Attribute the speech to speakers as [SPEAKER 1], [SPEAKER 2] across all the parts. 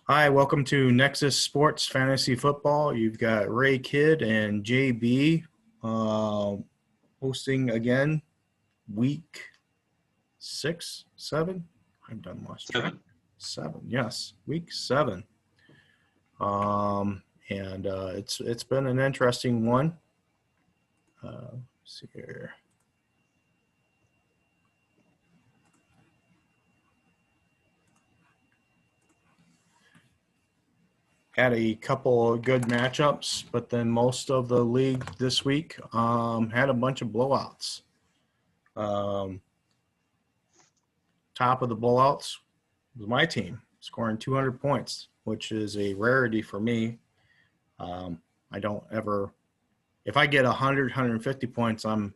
[SPEAKER 1] Hi, welcome to Nexus Sports Fantasy Football. You've got Ray Kidd and JB uh, hosting again week 6, 7. I've done lost track.
[SPEAKER 2] 7.
[SPEAKER 1] 7, yes, week 7. And it's been an interesting one. Let's see here. Had a couple of good matchups, but then most of the league this week had a bunch of blowouts. Um, Top of the blowouts was my team, scoring 200 points, which is a rarity for me. I don't ever, if I get 100, 150 points, I'm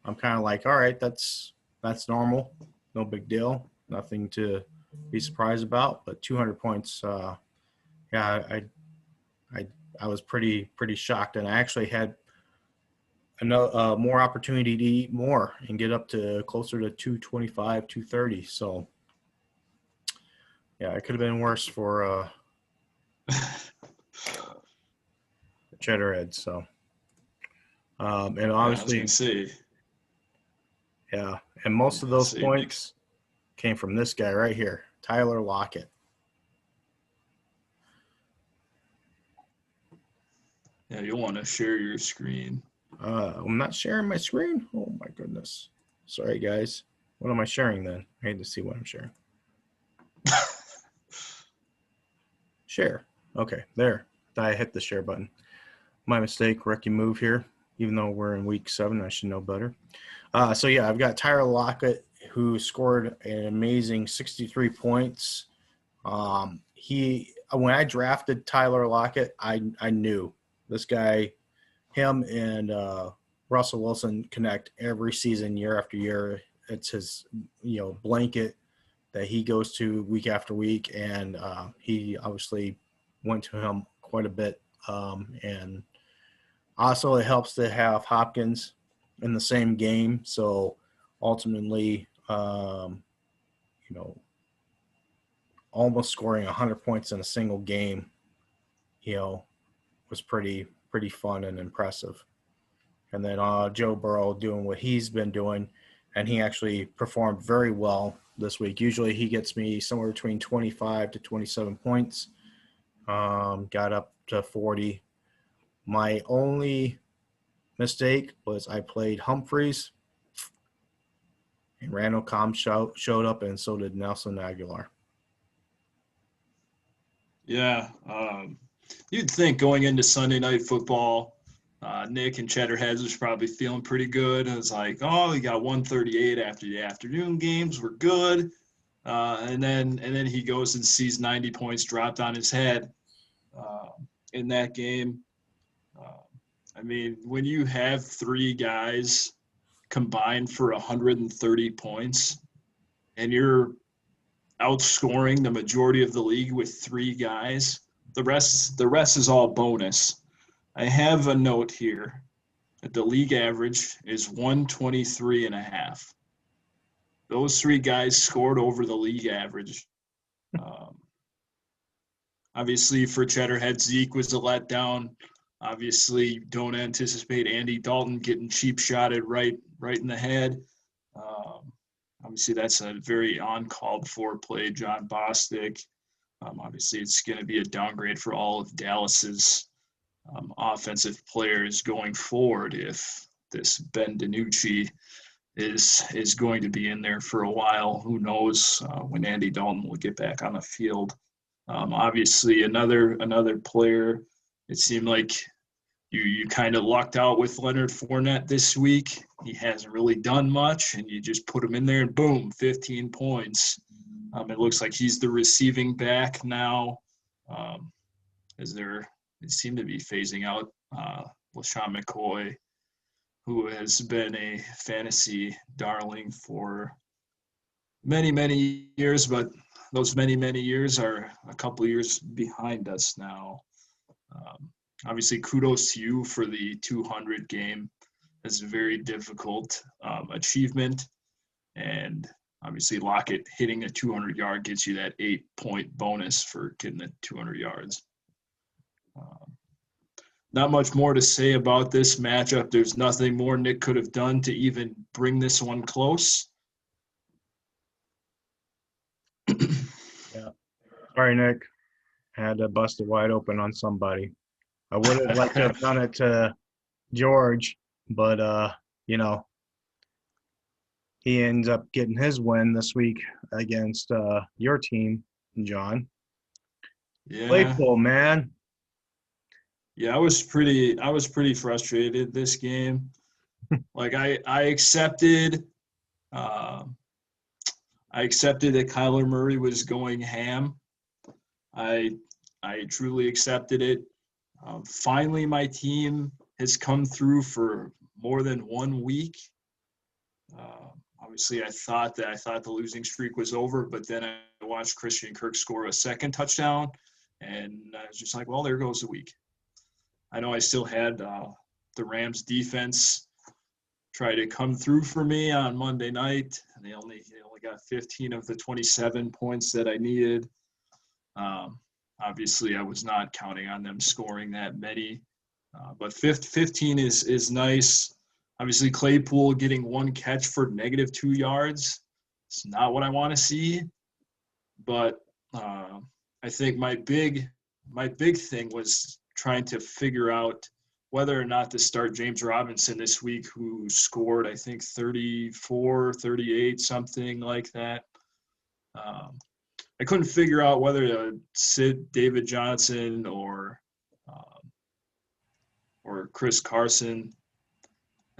[SPEAKER 1] kind of like, all right, that's normal, no big deal, nothing to be surprised about. But 200 points, yeah, I I was pretty shocked, and I actually had more opportunity to eat more and get up to closer to 225, 230. So yeah, it could have been worse for Cheddarhead. So and
[SPEAKER 2] Yeah, I was gonna
[SPEAKER 1] obviously,
[SPEAKER 2] say.
[SPEAKER 1] yeah, and most of those
[SPEAKER 2] Nick.
[SPEAKER 1] points came from this guy right here, Tyler Lockett.
[SPEAKER 2] Yeah, you'll want to share your screen.
[SPEAKER 1] I'm not sharing my screen. Oh my goodness. Sorry, guys. What am I sharing then? I need to see what I'm sharing. Share. Okay, there. I hit the share button. My mistake, rookie move here. Even though we're in week 7, I should know better. So yeah, I've got Tyler Lockett, who scored an amazing 63 points. He When I drafted Tyler Lockett, I knew this guy, him and Russell Wilson connect every season, year after year. It's his blanket that he goes to week after week, and he obviously went to him quite a bit. And also, it helps to have Hopkins in the same game. So ultimately, you know, almost scoring 100 points in a single game, you know, was pretty fun and impressive. And then Joe Burrow doing what he's been doing, and he actually performed very well this week. Usually, he gets me somewhere between 25 to 27 points. Got up to 40. My only mistake was I played Humphreys, and Randall Cobb showed up, and so did Nelson Aguilar.
[SPEAKER 2] Yeah, you'd think going into Sunday Night Football, Nick and Cheddarheads was probably feeling pretty good. It was like, oh, we got 138 after the afternoon games. We're good. And then he goes and sees 90 points dropped on his head uh, in that game. Uh, I mean, when you have three guys combined for 130 points and you're outscoring the majority of the league with three guys, the rest is all bonus. I have a note here that the league average is 123 and a half. Those three guys scored over the league average. Um, Obviously, for Cheddarhead, Zeke was a letdown. Obviously, don't anticipate Andy Dalton getting cheap shotted right in the head. Um, Obviously, that's a very uncalled for play, John Bostic. Obviously, it's going to be a downgrade for all of Dallas's offensive players going forward if this Ben DiNucci is going to be in there for a while. Who knows when Andy Dalton will get back on the field? Obviously, another player. It seemed like you kind of lucked out with Leonard Fournette this week. He hasn't really done much, and you just put him in there, and boom, 15 points. It looks like he's the receiving back now. As they're they seem to be phasing out LaShawn McCoy, who has been a fantasy darling for many years, but those many years are a couple years behind us now. Um, Obviously, kudos to you for the 200 game. It's a very difficult achievement, and Obviously, Lockett hitting a 200-yard gets you that 8-point bonus for getting the 200 yards. Not much more to say about this matchup. There's nothing more Nick could have done to even bring this one close.
[SPEAKER 1] Yeah. Sorry, Nick. Had to bust it wide open on somebody. I would have liked to have done it to George, but he ends up getting his win this week against your team, John.
[SPEAKER 2] Yeah.
[SPEAKER 1] Claypool, man.
[SPEAKER 2] Yeah, I was pretty frustrated this game. Like I accepted that Kyler Murray was going ham. I truly accepted it. Finally, my team has come through for more than 1 week. Obviously, I thought the losing streak was over, but then I watched Christian Kirk score a second touchdown, and I was just like, well, there goes a week. I know I still had the Rams defense try to come through for me on Monday night, and they only got 15 of the 27 points that I needed. Obviously, I was not counting on them scoring that many, but 15 is nice. Obviously, Claypool getting 1 catch for -2 yards. It's not what I want to see, but I think my big thing was trying to figure out whether or not to start James Robinson this week, who scored, I think, 34, 38, something like that. I couldn't figure out whether to sit David Johnson or Chris Carson.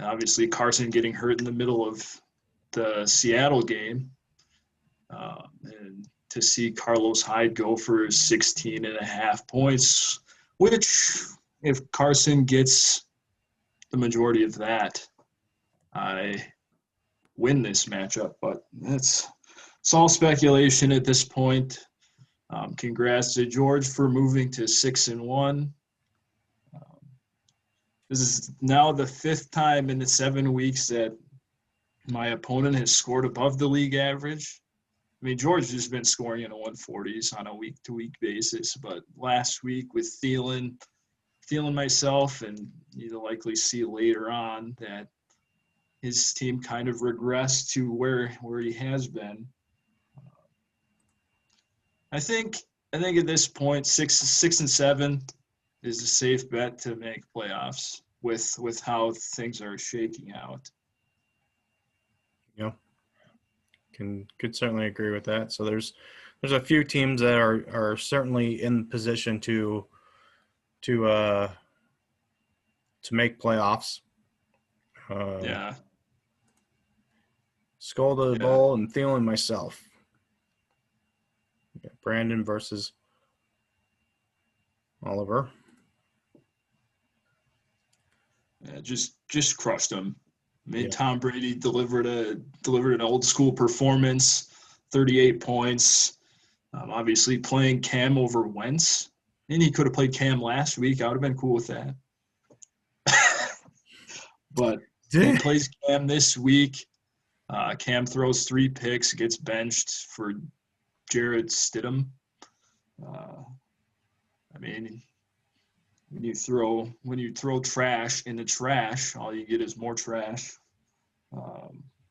[SPEAKER 2] Obviously, Carson getting hurt in the middle of the Seattle game. And to see Carlos Hyde go for 16.5 points, which if Carson gets the majority of that, I win this matchup. But it's all speculation at this point. Congrats to George for moving to 6-1. This is now the 5th time in the 7 weeks that my opponent has scored above the league average. I mean, George has been scoring in the 140s on a week-to-week basis, but last week with Thielen myself, and you'll likely see later on that his team kind of regressed to where he has been. I think at this point, 6-7 is a safe bet to make playoffs with how things are shaking out.
[SPEAKER 1] Yeah, could certainly agree with that. So there's a few teams that are certainly in position to make playoffs.
[SPEAKER 2] Yeah.
[SPEAKER 1] Skull to the Bowl and Thielen myself. Brandon versus Oliver.
[SPEAKER 2] Yeah, just crushed him. I mean, Tom Brady delivered an old school performance, 38 points. Obviously playing Cam over Wentz, and he could have played Cam last week. I would have been cool with that. But he plays Cam this week. Cam throws 3 picks, gets benched for Jarrett Stidham. I mean, when you throw trash in the trash, all you get is more trash.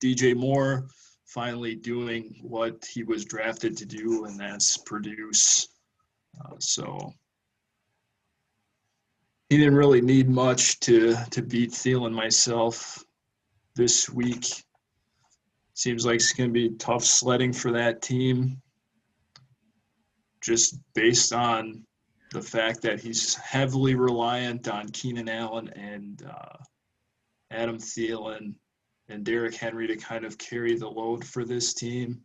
[SPEAKER 2] DJ Moore finally doing what he was drafted to do, and that's produce. So he didn't really need much to beat Thielen myself this week. Seems like it's going to be tough sledding for that team, just based on the fact that he's heavily reliant on Keenan Allen and Adam Thielen and Derrick Henry to kind of carry the load for this team.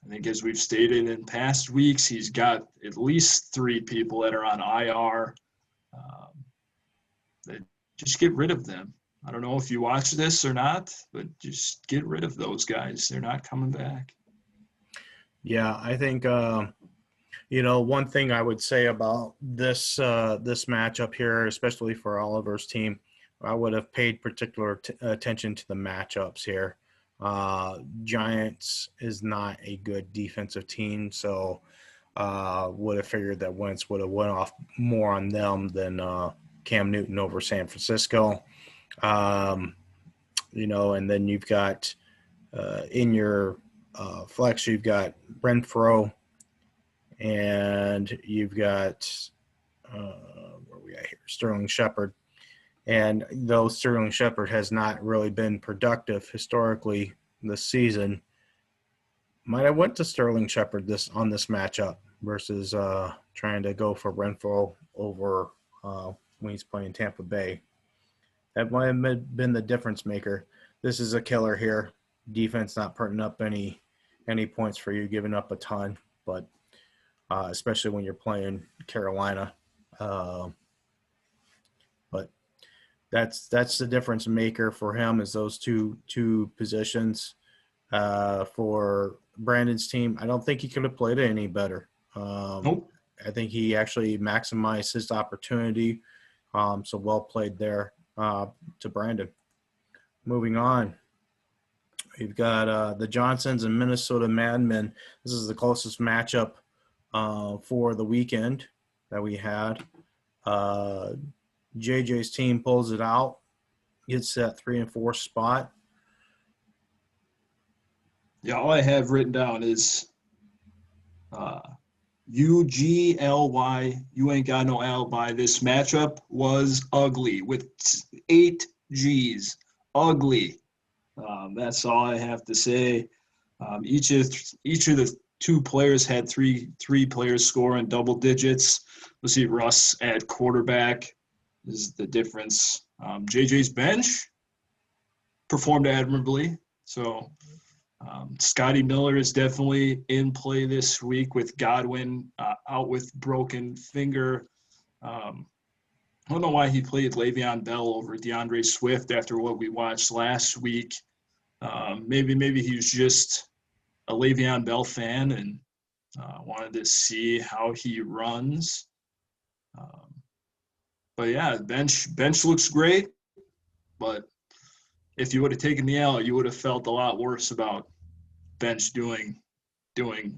[SPEAKER 2] I think as we've stated in past weeks, he's got at least 3 people that are on IR. Just get rid of them. I don't know if you watch this or not, but just get rid of those guys. They're not coming back.
[SPEAKER 1] Yeah, I think one thing I would say about this matchup here, especially for Oliver's team, I would have paid particular attention to the matchups here. Giants is not a good defensive team, so would have figured that Wentz would have went off more on them than Cam Newton over San Francisco. Um, and then you've got in your flex, you've got Renfro, and you've got where we at here, Sterling Shepard. And though Sterling Shepard has not really been productive historically this season, might have went to Sterling Shepard this matchup versus trying to go for Renfro over when he's playing Tampa Bay. That might have been the difference maker. This is a killer here. Defense not putting up any points for you, giving up a ton, but especially when you're playing Carolina. But that's the difference maker for him is those two positions. For Brandon's team, I don't think he could have played it any better.
[SPEAKER 2] Nope.
[SPEAKER 1] I think he actually maximized his opportunity. So well played there to Brandon. Moving on, we've got the Johnsons and Minnesota Madmen. This is the closest matchup for the weekend that we had. JJ's team pulls it out, gets that 3 and 4 spot.
[SPEAKER 2] Yeah, all I have written down is UGLY. You ain't got no alibi. This matchup was ugly with 8 G's. Ugly. That's all I have to say. Each of the 2 players had three players score in double digits. We'll see Russ at quarterback. This is the difference. JJ's bench performed admirably. So Scotty Miller is definitely in play this week with Godwin out with broken finger. I don't know why he played Le'Veon Bell over DeAndre Swift after what we watched last week. Maybe he was just a Le'Veon Bell fan and wanted to see how he runs. But yeah, bench looks great. But if you would have taken the L, you would have felt a lot worse about bench doing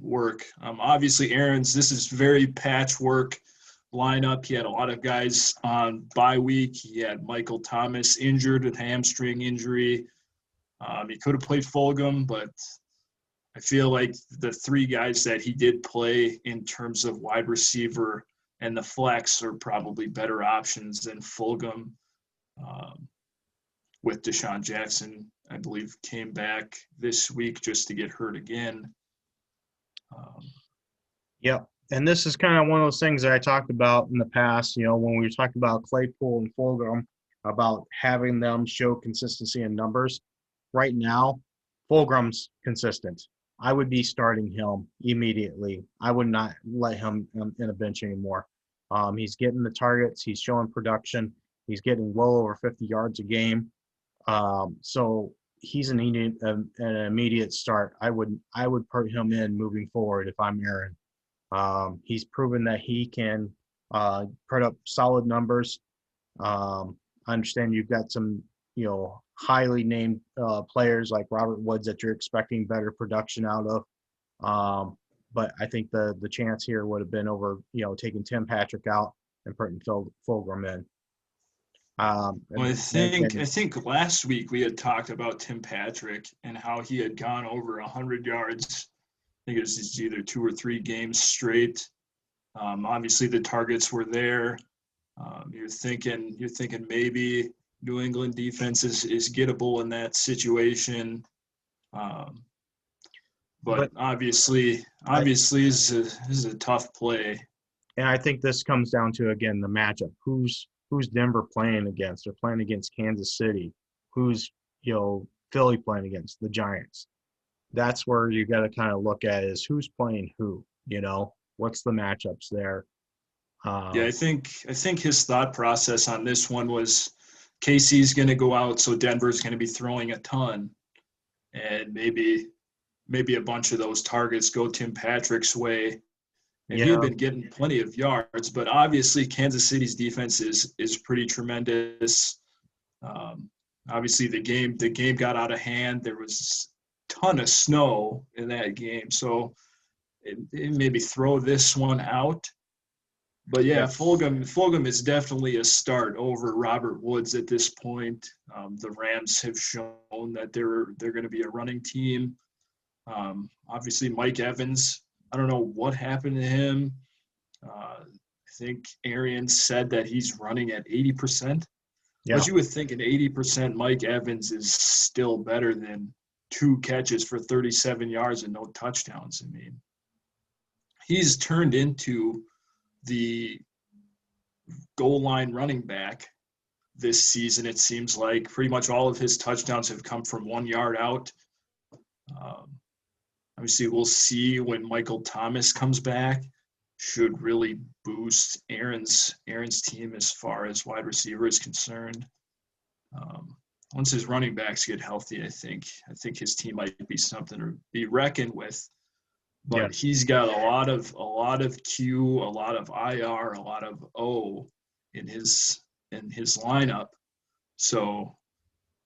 [SPEAKER 2] work. Obviously, Aaron's, this is very patchwork lineup. He had a lot of guys on bye week. He had Michael Thomas injured with hamstring injury. He could have played Fulgham, but I feel like the 3 guys that he did play in terms of wide receiver and the flex are probably better options than Fulgham. With Deshaun Jackson, I believe, came back this week just to get hurt again.
[SPEAKER 1] Yep. And this is kind of one of those things that I talked about in the past, when we were talking about Claypool and Fulgham, about having them show consistency in numbers. Right now, Fulgham's consistent. I would be starting him immediately. I would not let him in a bench anymore. He's getting the targets. He's showing production. He's getting well over 50 yards a game. So he's an immediate start. I would put him in moving forward if I'm Aaron. He's proven that he can put up solid numbers. I understand you've got some, highly named players like Robert Woods that you're expecting better production out of. But I think the chance here would have been over, taking Tim Patrick out and putting Fulgham in.
[SPEAKER 2] I think last week we had talked about Tim Patrick and how he had gone over 100 yards. I think it was either 2 or 3 games straight. Obviously, the targets were there. You're thinking maybe New England defense is gettable in that situation. But obviously, this is a tough play.
[SPEAKER 1] And I think this comes down to, again, the matchup. Who's Denver playing against? They're playing against Kansas City. Who's, Philly playing against? The Giants. That's where you got to kind of look at is who's playing who, what's the matchups there.
[SPEAKER 2] Yeah, I think his thought process on this one was KC's going to go out, so Denver's going to be throwing a ton. And maybe a bunch of those targets go Tim Patrick's way. And he had been getting plenty of yards, but obviously Kansas City's defense is pretty tremendous. Obviously, the game got out of hand. There was a ton of snow in that game, so it maybe throw this one out. But yeah,
[SPEAKER 1] Yeah.
[SPEAKER 2] Fulgham is definitely a start over Robert Woods at this point. The Rams have shown that they're going to be a running team. Obviously, Mike Evans. I don't know what happened to him. I think Arian said that he's running at 80%.
[SPEAKER 1] Yeah.
[SPEAKER 2] But you would think an 80% Mike Evans is still better than 2 catches for 37 yards and no touchdowns. I mean, he's turned into the goal line running back this season. It seems like pretty much all of his touchdowns have come from 1 yard out. Um, Obviously, we'll see when Michael Thomas comes back. Should really boost Aaron's team as far as wide receiver is concerned. Once his running backs get healthy, I think his team might be something to be reckoned with.
[SPEAKER 1] Yeah.
[SPEAKER 2] But he's got a lot of Q, a lot of IR, a lot of O in his lineup. So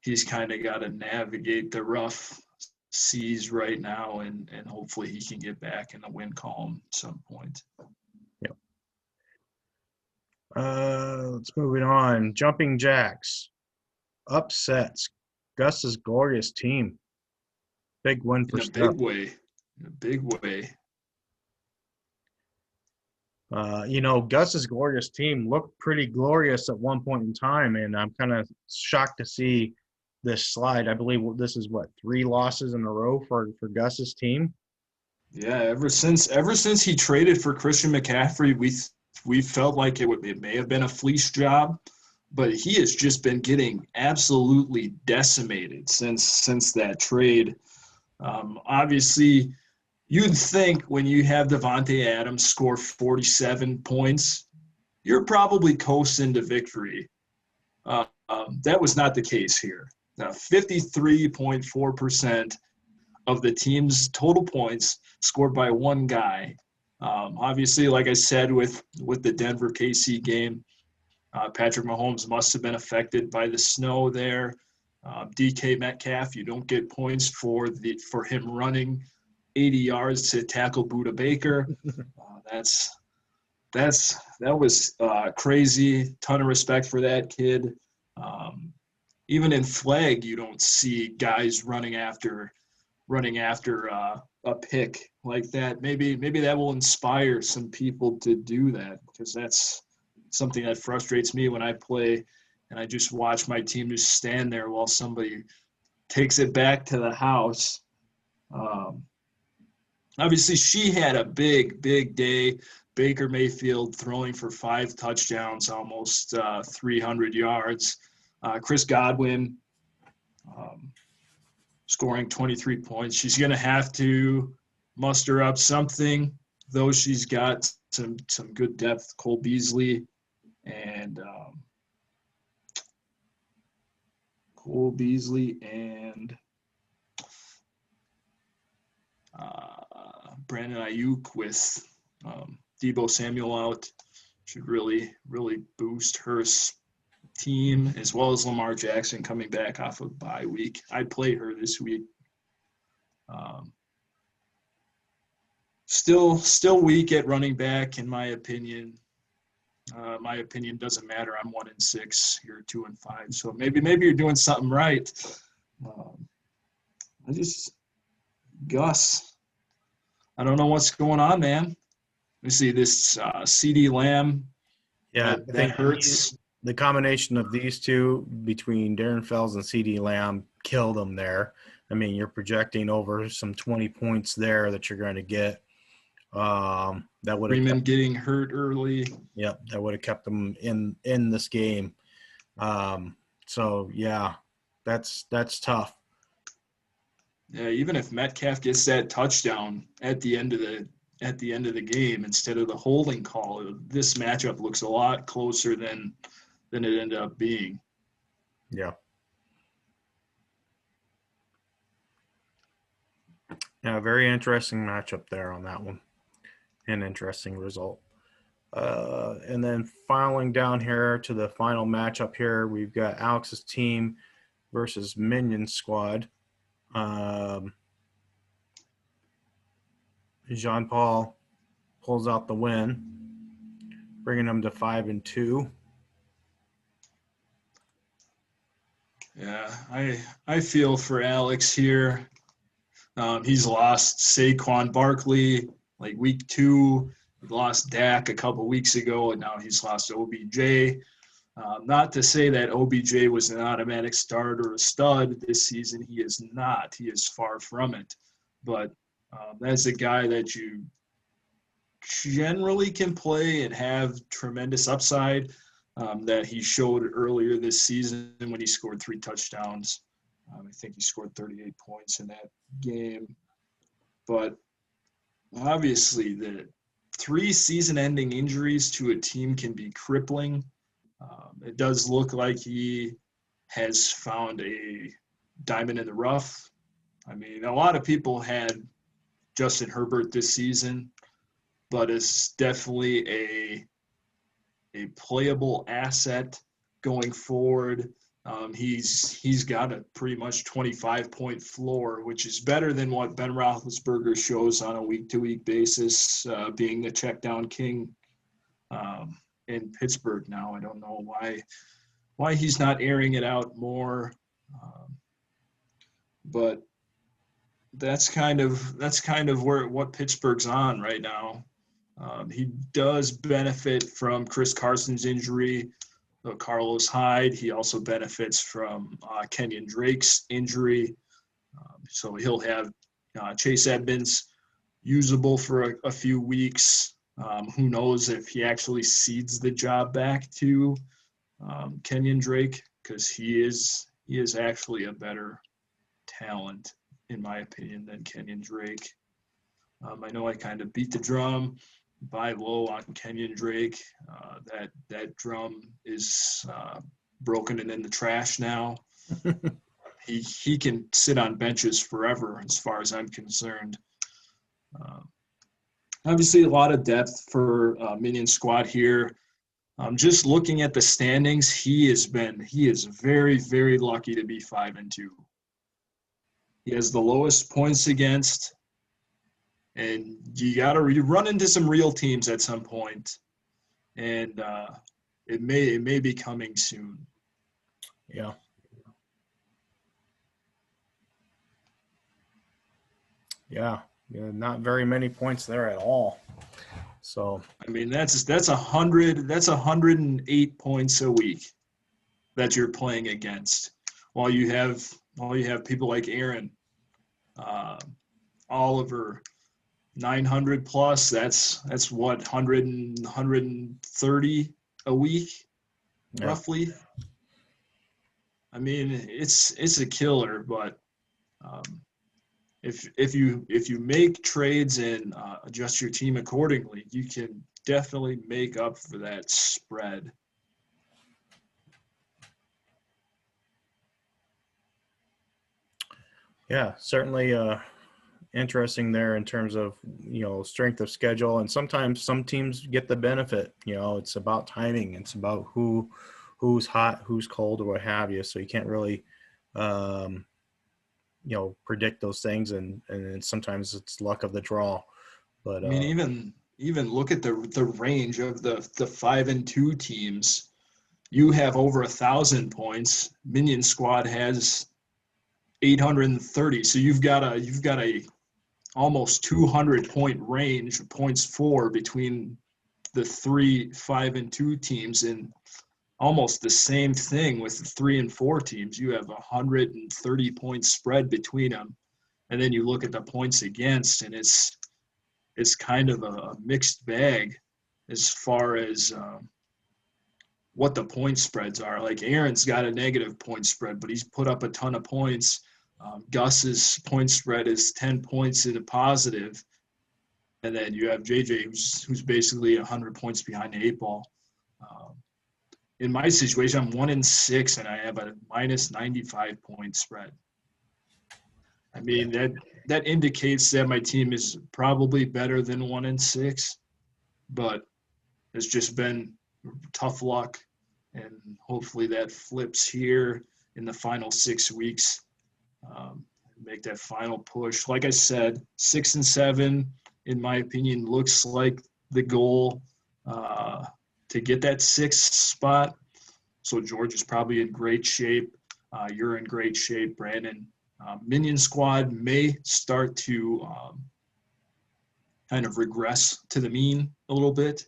[SPEAKER 2] he's kind of got to navigate the rough seas right now, and hopefully he can get back in the win column at some point.
[SPEAKER 1] Yep. Let's move it on. Jumping Jacks. Upsets. Gus's glorious team. Big win for
[SPEAKER 2] In a
[SPEAKER 1] Steph.
[SPEAKER 2] big way. In a big way.
[SPEAKER 1] Gus's glorious team looked pretty glorious at one point in time, and I'm kind of shocked to see this slide. I believe this is 3 losses in a row for Gus's team.
[SPEAKER 2] Yeah, ever since he traded for Christian McCaffrey, we felt like it may have been a fleece job, but he has just been getting absolutely decimated since that trade. Obviously, you'd think when you have Devontae Adams score 47 points, you're probably coasting to victory. That was not the case here. 53.4% of the team's total points scored by one guy. Obviously, like I said, with the Denver KC game, Patrick Mahomes must have been affected by the snow there. DK Metcalf, you don't get points for him running 80 yards to tackle Buda Baker. That was crazy. Ton of respect for that kid. Even in flag, you don't see guys running after a pick like that. Maybe that will inspire some people to do that, because that's something that frustrates me when I play and I just watch my team just stand there while somebody takes it back to the house. Obviously, she had a big day. Baker Mayfield throwing for 5 touchdowns, almost 300 yards. Chris Godwin scoring 23 points. She's going to have to muster up something, though she's got some good depth. Cole Beasley and Brandon Ayuk with Deebo Samuel out should really boost her team, as well as Lamar Jackson coming back off of bye week. I'd play her this week. Still weak at running back, in my opinion. My opinion doesn't matter. I'm 1-6. You're 2-5. So maybe you're doing something right. Gus. I don't know what's going on, man. We see this CD Lamb.
[SPEAKER 1] Yeah, I
[SPEAKER 2] that
[SPEAKER 1] think
[SPEAKER 2] hurts.
[SPEAKER 1] the combination of these two between Darren Fells and CD Lamb killed them there. I mean, you're projecting over some 20 points there that you're going to get. That would have
[SPEAKER 2] Freeman getting hurt early.
[SPEAKER 1] Yep, that would have kept them in this game. So yeah, that's tough.
[SPEAKER 2] Yeah, even if Metcalf gets that touchdown at the end of the game instead of the holding call, this matchup looks a lot closer than it ended up being.
[SPEAKER 1] Yeah. Yeah, very interesting matchup there on that one. An interesting result. And then filing down here to the final matchup here, we've got Alex's team versus Minion Squad. Jean-Paul pulls out the win, bringing them to 5-2.
[SPEAKER 2] Yeah, I feel for Alex here. He's lost Saquon Barkley like week 2. He lost Dak a couple weeks ago, and now he's lost OBJ. Not to say that OBJ was an automatic start or a stud this season. He is not. He is far from it. But that's a guy that you generally can play and have tremendous upside that he showed earlier this season when he scored 3 touchdowns. I think he scored 38 points in that game. But obviously, the 3 season-ending injuries to a team can be crippling. It does look like he has found a diamond in the rough. I mean, a lot of people had Justin Herbert this season, but it's definitely a playable asset going forward. He's got a pretty much 25-point floor, which is better than what Ben Roethlisberger shows on a week-to-week basis, being the check-down king in Pittsburgh now. I don't know why he's not airing it out more, but that's kind of what Pittsburgh's on right now. He does benefit from Chris Carson's injury, Carlos Hyde. He also benefits from Kenyon Drake's injury. So he'll have Chase Edmonds usable for a few weeks. Who knows if he actually cedes the job back to Kenyon Drake, because he is actually a better talent, in my opinion, than Kenyon Drake. I know I kind of beat the drum buy low on Kenyon Drake. That drum is broken and in the trash now. He can sit on benches forever, as far as I'm concerned. Obviously, a lot of depth for Minion Squad here. Just looking at the standings, he is very, very lucky to be 5-2. He has the lowest points against, and you got to run into some real teams at some point, and it may be coming soon.
[SPEAKER 1] Yeah. Yeah, not very many points there at all. So
[SPEAKER 2] I mean, that's 108 points a week that you're playing against, while you have people like Aaron, Oliver, 900 plus. That's what 130 a week,
[SPEAKER 1] yeah.
[SPEAKER 2] roughly. I mean, it's a killer, but if you make trades and adjust your team accordingly, you can definitely make up for that spread.
[SPEAKER 1] Yeah, certainly interesting there in terms of, strength of schedule. And sometimes some teams get the benefit. It's about timing. It's about who's hot, who's cold, or what have you. So you can't really predict those things, and sometimes it's luck of the draw. But
[SPEAKER 2] I mean, even look at the range of the 5-2 teams. You have over 1,000 points. Minion Squad has 830. So you've got a almost 200 point range of points for between the 3, 5, and 2 teams, and almost the same thing with the 3 and 4 teams. You have 130 point spread between them, and then you look at the points against, and it's kind of a mixed bag as far as what the point spreads are. Like Aaron's got a negative point spread, but he's put up a ton of points. Gus's point spread is 10 points in a positive, and then you have JJ who's basically 100 points behind the 8 ball. In my situation, I'm 1-6, and I have a minus 95 point spread. I mean, that indicates that my team is probably better than 1-6, but it's just been tough luck, and hopefully that flips here. in the final 6 weeks. Make that final push. Like I said, 6 and 7, in my opinion, looks like the goal to get that 6th spot. So George is probably in great shape. You're in great shape, Brandon. Minion Squad may start to kind of regress to the mean a little bit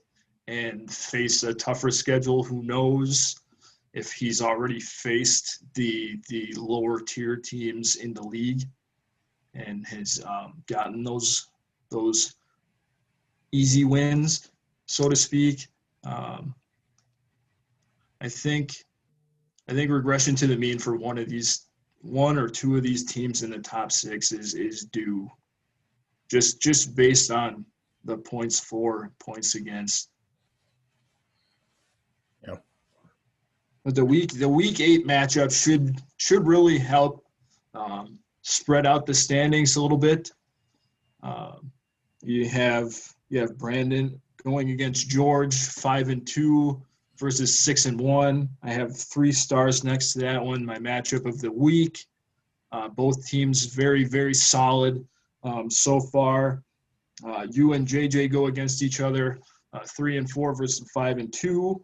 [SPEAKER 2] and face a tougher schedule. Who knows if he's already faced the lower tier teams in the league and has gotten those easy wins, so to speak. I think regression to the mean for one or two of these teams in the top 6 is due. Just based on the points for, points against.
[SPEAKER 1] Yeah.
[SPEAKER 2] But the week 8 matchup should really help spread out the standings a little bit. You have Brandon going against George, 5-2 versus 6-1. I have 3 stars next to that one. My matchup of the week. Both teams very, very solid so far. You and JJ go against each other, 3-4 versus 5-2.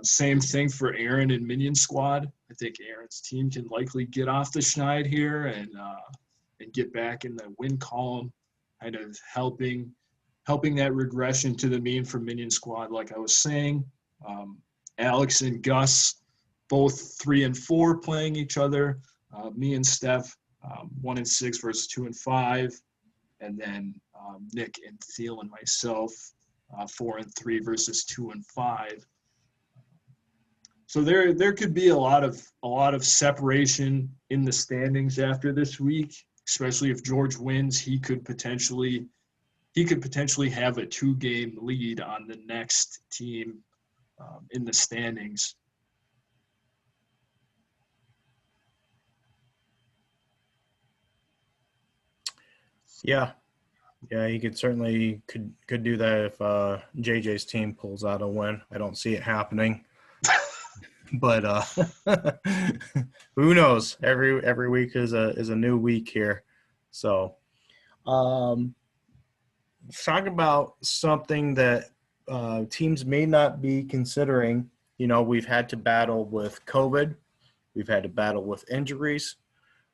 [SPEAKER 2] Same thing for Aaron and Minion Squad. I think Aaron's team can likely get off the schneid here and get back in the win column, kind of helping that regression to the mean for Minion Squad, like I was saying. Alex and Gus, both 3-4 playing each other. Me and Steph, 1-6 versus 2-5. And then Nick and Thiel and myself, 4-3 versus 2-5. So there could be a lot of separation in the standings after this week, especially if George wins. He could potentially have a 2-game lead on the next team in the standings.
[SPEAKER 1] Yeah, he could certainly could do that if JJ's team pulls out a win. I don't see it happening, but who knows? Every week is a new week here. So, let's talk about something that teams may not be considering. We've had to battle with COVID, we've had to battle with injuries,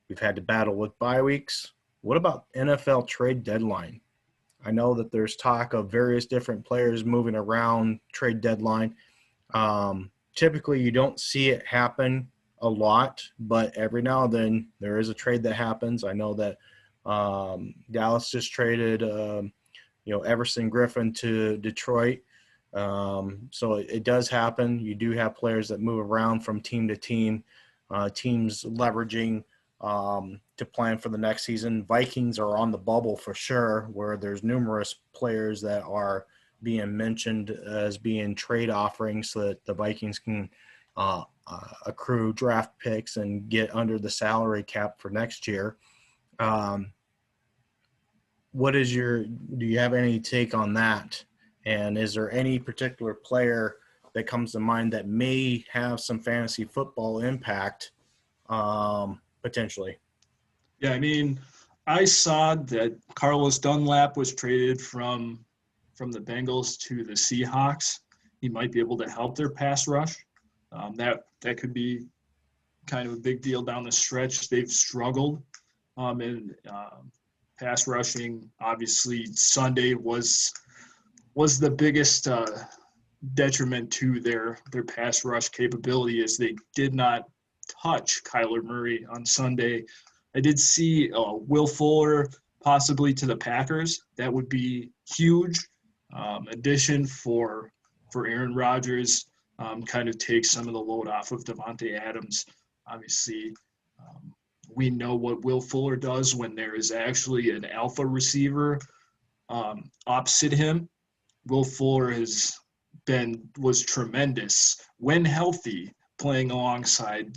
[SPEAKER 1] we've had to battle with bye weeks. What about NFL trade deadline? I know that there's talk of various different players moving around trade deadline. Typically, you don't see it happen a lot, but every now and then there is a trade that happens. I know that Dallas just traded, Everson Griffin to Detroit. So it does happen. You do have players that move around from team to team, teams leveraging to plan for the next season. Vikings are on the bubble for sure, where there's numerous players that are being mentioned as being trade offerings so that the Vikings can accrue draft picks and get under the salary cap for next year. Do you have any take on that? And is there any particular player that comes to mind that may have some fantasy football impact potentially?
[SPEAKER 2] Yeah, I mean, I saw that Carlos Dunlap was traded from the Bengals to the Seahawks. He might be able to help their pass rush. That could be kind of a big deal down the stretch. They've struggled in pass rushing. Obviously, Sunday was the biggest detriment to their pass rush capability, as they did not touch Kyler Murray on Sunday. I did see Will Fuller possibly to the Packers. That would be huge. Addition for Aaron Rodgers, kind of takes some of the load off of Devontae Adams. Obviously, we know what Will Fuller does when there is actually an alpha receiver opposite him. Will Fuller was tremendous when healthy, playing alongside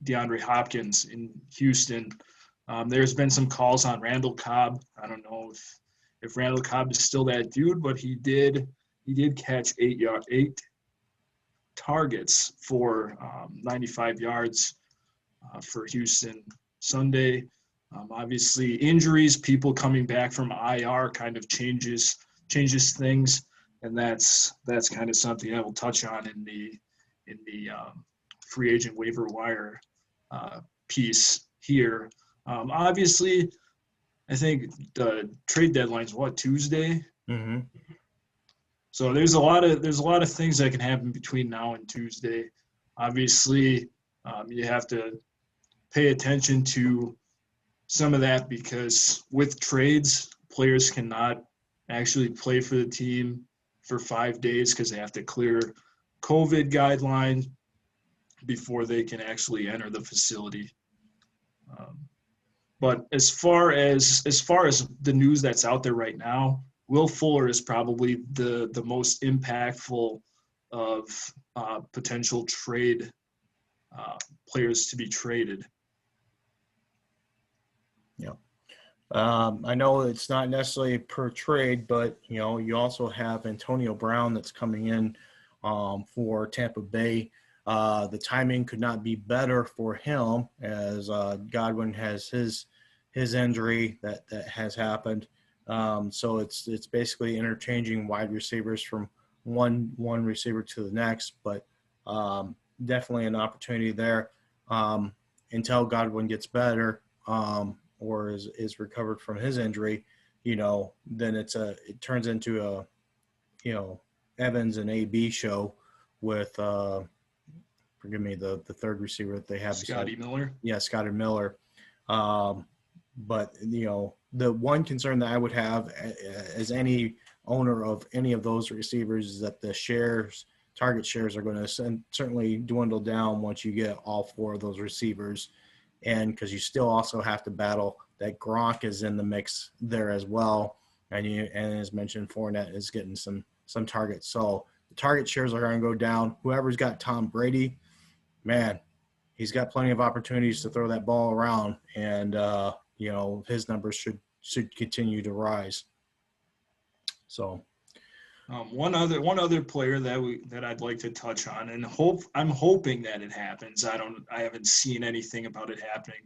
[SPEAKER 2] DeAndre Hopkins in Houston. There's been some calls on Randall Cobb. I don't know if Randall Cobb is still that dude, but he did catch 8 targets for 95 yards for Houston Sunday. Obviously, injuries, people coming back from IR kind of changes things, and that's kind of something I will touch on in the free agent waiver wire piece here. Obviously, I think the trade deadline's Tuesday.
[SPEAKER 1] Mm-hmm.
[SPEAKER 2] So there's a lot of things that can happen between now and Tuesday. Obviously, you have to pay attention to some of that because with trades, players cannot actually play for the team for 5 days because they have to clear COVID guidelines before they can actually enter the facility. But as far as the news that's out there right now, Will Fuller is probably the most impactful of potential trade players to be traded.
[SPEAKER 1] Yeah. I know it's not necessarily per trade, but you also have Antonio Brown that's coming in for Tampa Bay. The timing could not be better for him as Godwin has his injury that has happened. So it's basically interchanging wide receivers from one receiver to the next, but definitely an opportunity there until Godwin gets better. Or is recovered from his injury, then it turns into a, Evans and AB show with, forgive me, the third receiver that they have.
[SPEAKER 2] Scotty Miller.
[SPEAKER 1] Yeah, Scotty Miller. But, the one concern that I would have as any owner of any of those receivers is that the target shares are going to certainly dwindle down once you get all four of those receivers. And because you still also have to battle that Gronk is in the mix there as well. And as mentioned, Fournette is getting some targets. So the target shares are going to go down. Whoever's got Tom Brady, man, he's got plenty of opportunities to throw that ball around. And, his numbers should continue to rise. So.
[SPEAKER 2] One other player that I'd like to touch on, and I'm hoping that it happens. I haven't seen anything about it happening.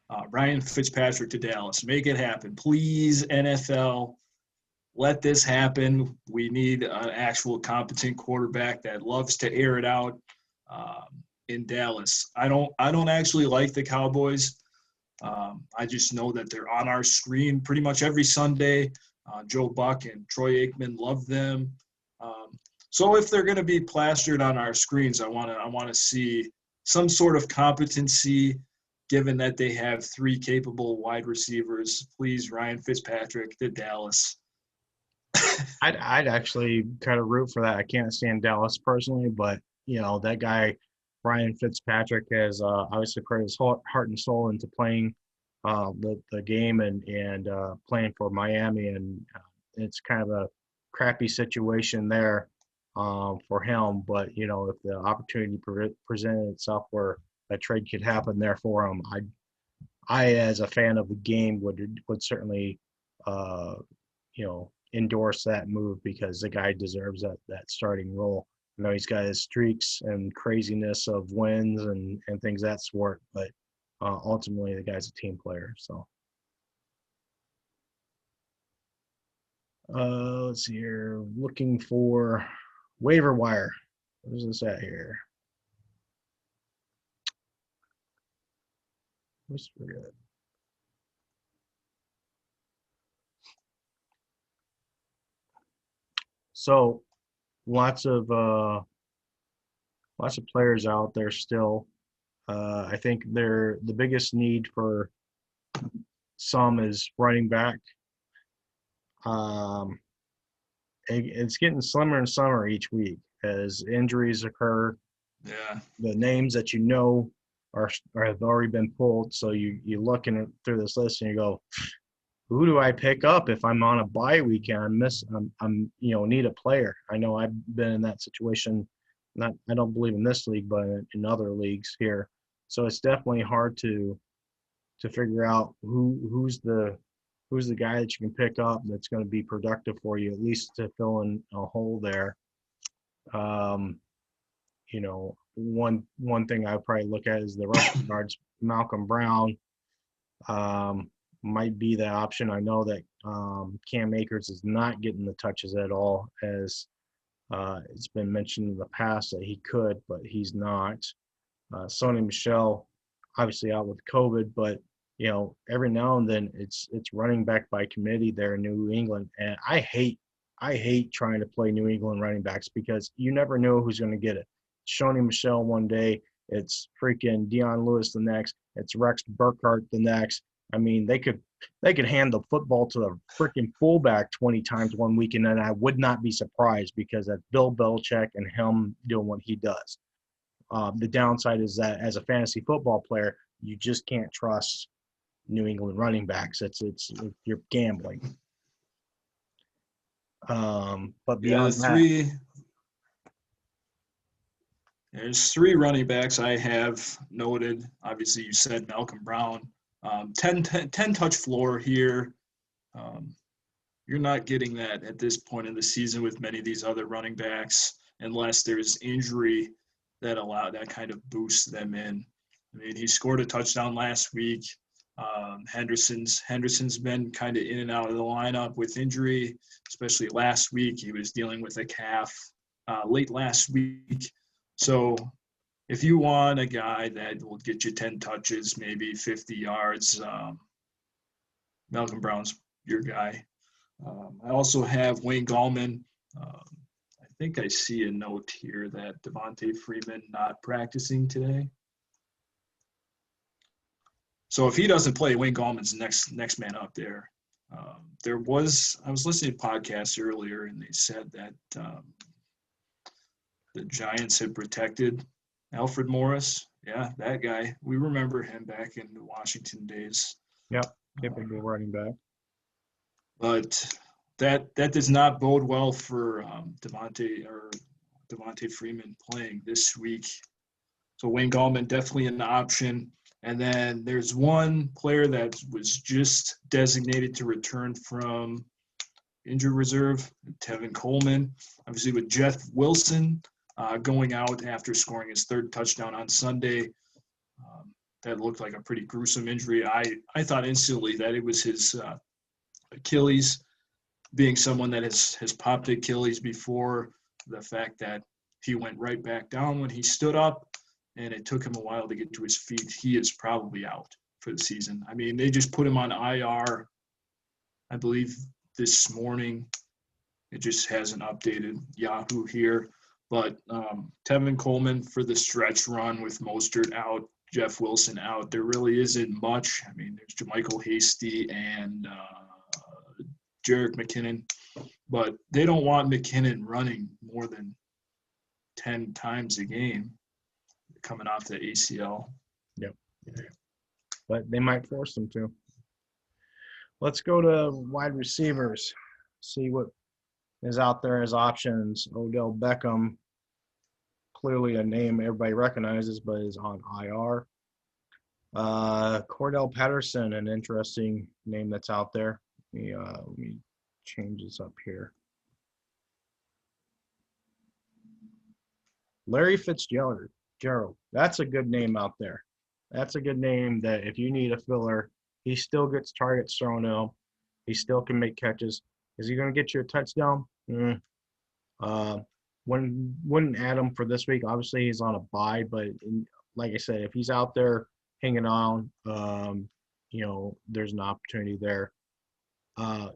[SPEAKER 2] But Ryan Fitzpatrick to Dallas, make it happen, please, NFL. Let this happen. We need an actual competent quarterback that loves to air it out in Dallas. I don't actually like the Cowboys. I just know that they're on our screen pretty much every Sunday. Joe Buck and Troy Aikman love them. So if they're going to be plastered on our screens, I want to see some sort of competency, given that they have three capable wide receivers. Please, Ryan Fitzpatrick to Dallas.
[SPEAKER 1] I'd actually kind of root for that. I can't stand Dallas personally, but that guy Ryan Fitzpatrick has obviously put his heart and soul into playing the game and playing for Miami, and it's kind of a crappy situation there for him. But if the opportunity presented itself where a trade could happen there for him, I as a fan of the game would certainly endorse that move because the guy deserves that starting role. I know he's got his streaks and craziness of wins and things of that sort, but ultimately the guy's a team player. So let's see here. Looking for waiver wire. Where's this at here? Let's forget. So lots of players out there still. I think the biggest need for some is running back. It's getting slimmer and slimmer each week as injuries occur.
[SPEAKER 2] Yeah.
[SPEAKER 1] The names that have already been pulled. So you looking through this list and you go, who do I pick up if I'm on a bye weekend? I'm need a player. I know I've been in that situation. I don't believe in this league, but in other leagues here. So it's definitely hard to figure out who's the guy that you can pick up that's going to be productive for you, at least to fill in a hole there. one thing I probably look at is the rushing yards. Malcolm Brown might be the option. I know that Cam Akers is not getting the touches at all, as it's been mentioned in the past that he could, but he's not. Sonny Michel, obviously out with COVID, but every now and then it's running back by committee there in New England, and I hate trying to play New England running backs because you never know who's going to get it. Sonny Michel one day, it's freaking Deion Lewis the next, it's Rex Burkhardt the next. I mean, they could hand the football to the freaking fullback 20 times one week, and then I would not be surprised because that's Bill Belichick and him doing what he does. The downside is that as a fantasy football player, you just can't trust New England running backs. It's you're gambling. But
[SPEAKER 2] Yeah,
[SPEAKER 1] beyond that,
[SPEAKER 2] there's three running backs I have noted. Obviously, you said Malcolm Brown. 10 touch floor here. You're not getting that at this point in the season with many of these other running backs unless there's injury that kind of boosts them in. I mean, he scored a touchdown last week. Henderson's been kind of in and out of the lineup with injury, especially last week. He was dealing with a calf late last week. So if you want a guy that will get you 10 touches, maybe 50 yards, Malcolm Brown's your guy. I also have Wayne Gallman. I think I see a note here that Devontae Freeman not practicing today. So if he doesn't play, Wayne Gallman's next man up there. I was listening to podcasts earlier, and they said that the Giants had protected Alfred Morris. Yeah, that guy. We remember him back in the Washington days.
[SPEAKER 1] yep, capable running back.
[SPEAKER 2] But that does not bode well for Devontae Freeman playing this week. So Wayne Gallman definitely an option. And then there's one player that was just designated to return from injured reserve, Tevin Coleman. Obviously with Jeff Wilson going out after scoring his third touchdown on Sunday. That looked like a pretty gruesome injury. I thought instantly that it was his Achilles, being someone that has popped Achilles before, the fact that he went right back down when he stood up, and it took him a while to get to his feet. He is probably out for the season. I mean, they just put him on IR, I believe, this morning. It just hasn't updated Yahoo here. But Tevin Coleman for the stretch run with Mostert out, Jeff Wilson out. There really isn't much. I mean, there's JaMychal Hasty and Jerick McKinnon. But they don't want McKinnon running more than 10 times a game coming off the ACL.
[SPEAKER 1] Yep. But they might force them to. Let's go to wide receivers. See what is out there as options. Odell Beckham, clearly a name everybody recognizes, but is on IR. Cordell Patterson, an interesting name that's out there. Let me change this up here. Larry Fitzgerald. That's a good name out there. That's a good name that if you need a filler, he still gets targets thrown at him. He still can make catches. Is he going to get you a touchdown? Wouldn't add him for this week. Obviously, he's on a bye, but like I said, if he's out there hanging on, there's an opportunity there. Let's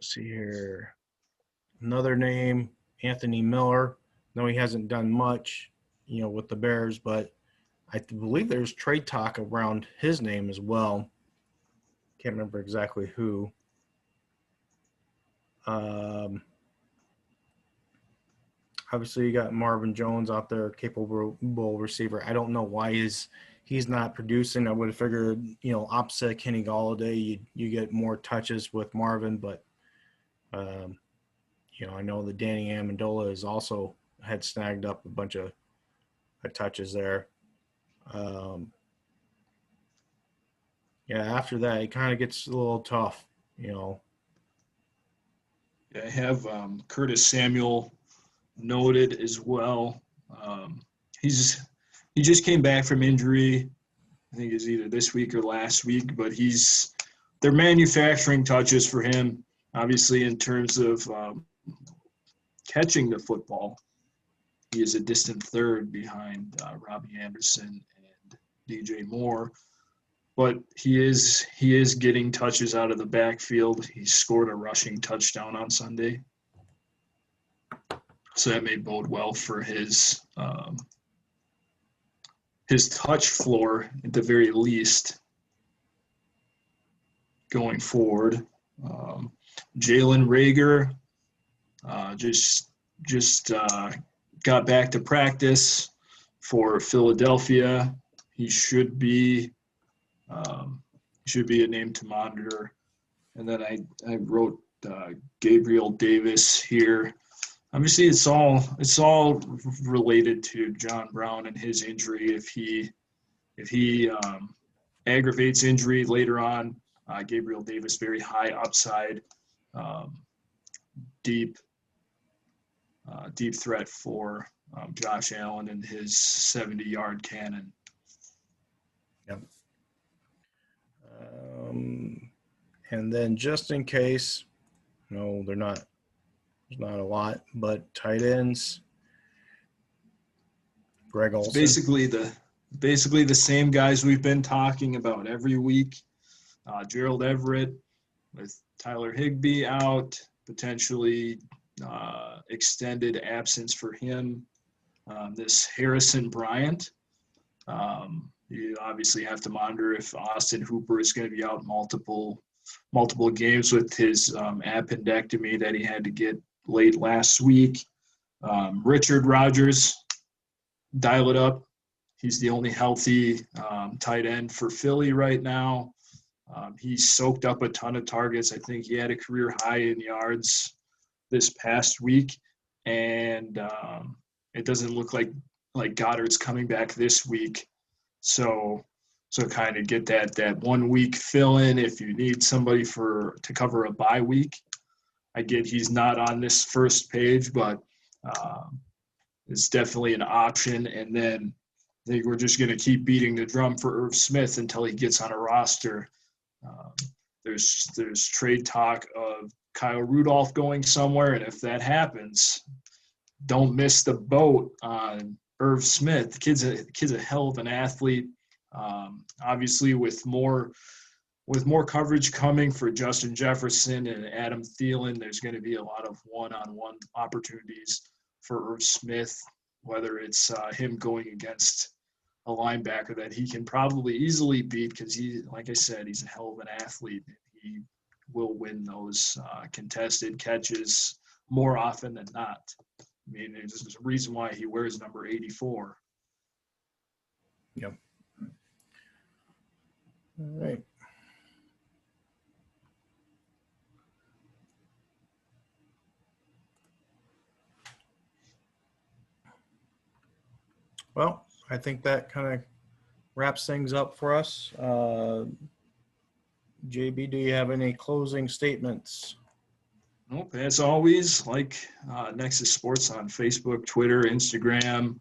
[SPEAKER 1] see here. Another name, Anthony Miller. No, he hasn't done much, with the Bears, but I believe there's trade talk around his name as well. Can't remember exactly who. Obviously, you got Marvin Jones out there, capable receiver. I don't know why he's not producing. I would have figured, opposite Kenny Golladay, you get more touches with Marvin, but I know that Danny Amendola has also had snagged up a bunch of touches there. After that, it kind of gets a little tough,
[SPEAKER 2] Yeah, I have Curtis Samuel noted as well. Um, he just came back from injury. I think it's either this week or last week, but they're manufacturing touches for him. Obviously, in terms of catching the football, he is a distant third behind Robbie Anderson and DJ Moore. But he is getting touches out of the backfield. He scored a rushing touchdown on Sunday, so that may bode well for his touch floor at the very least going forward. Jalen Rager just got back to practice for Philadelphia. He should be a name to monitor. And then I wrote Gabriel Davis here. Obviously, it's all related to John Brown and his injury. If he aggravates injury later on, Gabriel Davis very high upside, deep threat for Josh Allen and his 70-yard cannon.
[SPEAKER 1] Yep. And then just in case, no, there's not a lot, but tight ends. Greg Olsen.
[SPEAKER 2] It's basically the same guys we've been talking about every week. Gerald Everett with Tyler Higbee out, potentially extended absence for him. This Harrison Bryant, you obviously have to monitor if Austin Hooper is going to be out multiple games with his appendectomy that he had to get late last week. Richard Rodgers, dial it up. He's the only healthy tight end for Philly right now. He's soaked up a ton of targets. I think he had a career high in yards this past week, and it doesn't look like Goddard's coming back this week. So kind of get that 1 week fill in if you need somebody to cover a bye week. I get he's not on this first page, but it's definitely an option. And then I think we're just going to keep beating the drum for Irv Smith until he gets on a roster. There's trade talk of Kyle Rudolph going somewhere, and if that happens, don't miss the boat on Irv Smith. The kid's a hell of an athlete. Obviously, with more coverage coming for Justin Jefferson and Adam Thielen, there's going to be a lot of one-on-one opportunities for Irv Smith, whether it's him going against a linebacker that he can probably easily beat because like I said, he's a hell of an athlete. He will win those contested catches more often than not. I mean, there's a reason why he wears number 84.
[SPEAKER 1] Yep. All right. Well, I think that kind of wraps things up for us. JB, do you have any closing statements?
[SPEAKER 2] Nope. As always, like Nexus Sports on Facebook, Twitter, Instagram.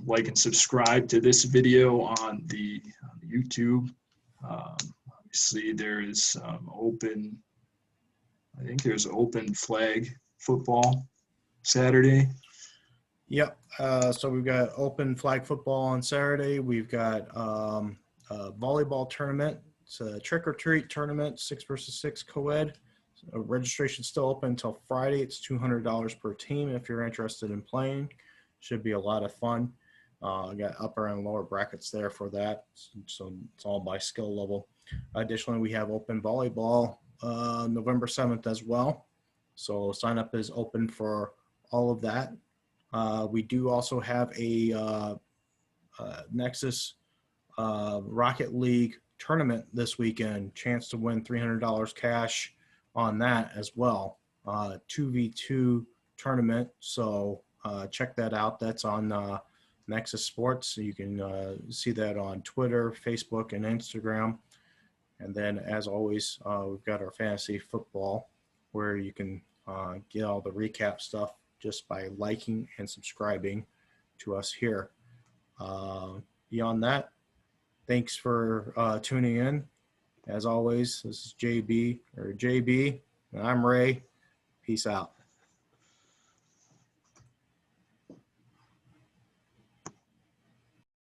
[SPEAKER 2] Like and subscribe to this video on the YouTube. Obviously, there is open flag football Saturday.
[SPEAKER 1] Yep. So we've got open flag football on Saturday. We've got a volleyball tournament. It's a trick-or-treat tournament, 6-versus-6 co-ed. Registration's still open until Friday. It's $200 per team if you're interested in playing. Should be a lot of fun. I got upper and lower brackets there for that. So it's all by skill level. Additionally, we have open volleyball November 7th as well. So sign up is open for all of that. We do also have a Nexus Rocket League tournament this weekend. Chance to win $300 cash on that as well. 2v2 tournament. So check that out. That's on Nexus Sports. So you can see that on Twitter, Facebook, and Instagram. And then, as always, we've got our fantasy football where you can get all the recap stuff just by liking and subscribing to us here. Beyond that, thanks for tuning in. As always, this is JB, and I'm Ray. Peace out.